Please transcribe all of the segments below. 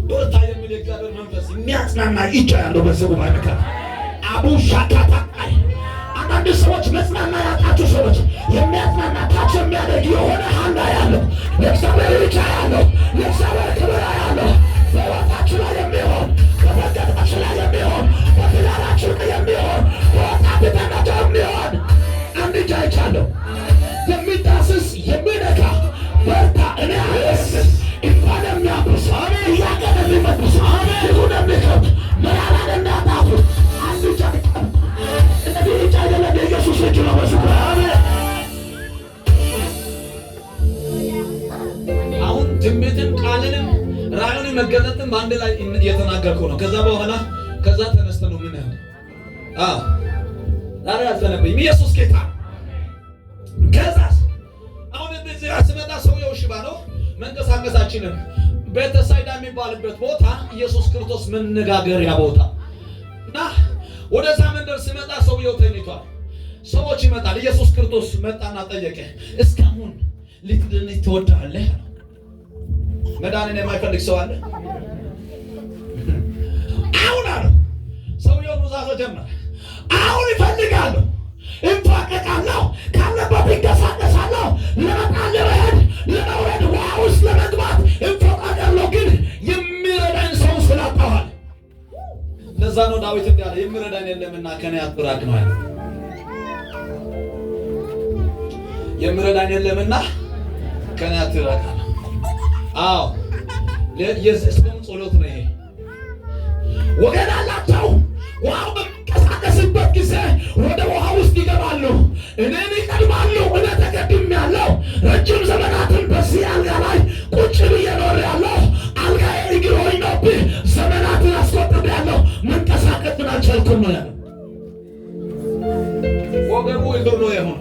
በርታ የሚል የእግዚአብሔር መንፈስ የሚያጽናና እጅ ያለው በዚህ ጉባኤ መካከል አቡ ሻካታቃይ አንዳንድ ሰዎች መጽናና ያጣችሁ ሰዎች የሚያጽናናታቸው የሚያደርግ የሆነ ሀንዳ ያለው ለእግዚአብሔር ብቻ ያለው ለእግዚአብሔር ክብር ያለው በሕይወታችሁ ላይ የሚሆን በመገጣችሁ ላይ የሚሆን በትዳራችሁ ላይ የሚሆን በወጣትነታችሁ የሚሆን አንድ እጅ አይቻለሁ። የሚዳስስ የሚነካ በርታ እኔ አለስስ እንኳን የሚያብስ እያቀን የሚመጥስ ይሁን የሚከብድ መራራን የሚያጣፍጥ አንድ እጅ አይቻለሁ። እነዚህ እጅ አይደለም የኢየሱስ እጅ ነው። በስኩ አሁን ትንቢትን ቃልንም ራእዩን መገለጥን በአንድ ላይ እየተናገርኩ ነው። ከዛ ተነስተ ነው ምን ያህል ዛሬ አልተነበይም። ኢየሱስ ጌታ። ከዛስ አሁን እንደዚህ ስመጣ ሰውየው ሽባ ነው፣ መንቀሳቀስ አይችልም። ቤተሳይዳ የሚባልበት ቦታ ኢየሱስ ክርስቶስ መነጋገሪያ ቦታ እና ወደዛ መንደር ስመጣ ሰውየው ተኝቷል። ሰዎች ይመጣል። ኢየሱስ ክርስቶስ መጣና ጠየቀ፣ እስካሁን ልትድን ትወዳለህ? መዳንን የማይፈልግ ሰው አለ? አሁን አለ ሰውየው ኑዛዜ ጀመረ። አሁን ይፈልጋለሁ፣ እንፋቀቃለሁ፣ ካለበት ይንቀሳቀሳለሁ፣ ለመጣ ለመሄድ ለመውረድ ውሃ ውስጥ ለመግባት እንፋቀቃለሁ፣ ግን የሚረዳኝ ሰው ስላጣኋል። ለዛ ነው ዳዊት እንዳለ የሚረዳኝ የለምና ከኔ አትራቅ ነው ያለው። የሚረዳኝ የለምና ከኔ አትራቅ ነው። አዎ የእስላም ጸሎት ነው ይሄ። ወገን አላቸው። ውሃው በሚንቀሳቀስበት ጊዜ ወደ ውሃ ውስጥ ይገባሉ። እኔን ይቀድማሉ። እኔ ተቀድሜያለሁ። ረጅም ዘመናትን በዚህ አልጋ ላይ ቁጭ ብዬ ኖሬያለሁ። አልጋዬ እግር ሆኖብኝ ዘመናትን አስቆጥሬያለሁ። መንቀሳቀስን አልቻልኩም ነው ያለው። ወገቡ እግር ነው የሆነው።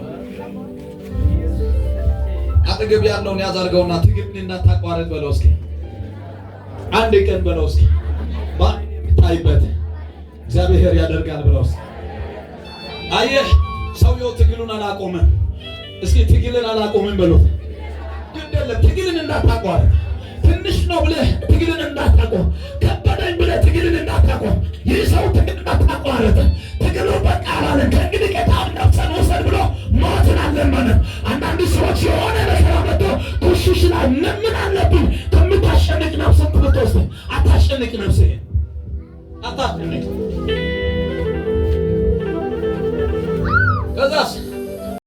አጠገብ ያለውን ያዝ አድርገውና ትግልን እንዳታቋርጥ በለው እስኪ። አንድ ቀን በለው እስኪ። በዓይን የሚታይበት እግዚአብሔር ያደርጋል ብለው እስኪ። አየህ ሰውየው ትግሉን አላቆመም። እስኪ ትግልን አላቆመም በሉት። ግን የለም ትግልን እንዳታቋርጥ። ትንሽ ነው ብለህ ትግልን እንዳታቆም፣ ከበደኝ ብለህ ትግልን እንዳታቆም። ይህ ሰው ትግል እንዳታቋርጥ። ትግሉ በቃ አላለም። ከእንግዲህ ጌታን ነፍሰን ውሰድ ብሎ ሞትን አልለመንም። አንዳንድ ሰዎች የሆነ ነገር መጥቶ ኩሽሽ ላይ ምን አለብኝ ከምታሸንቅ ነፍስን ብትወስድ አታሸንቅ። ነፍስህን አታሸንቅ። ከዛስ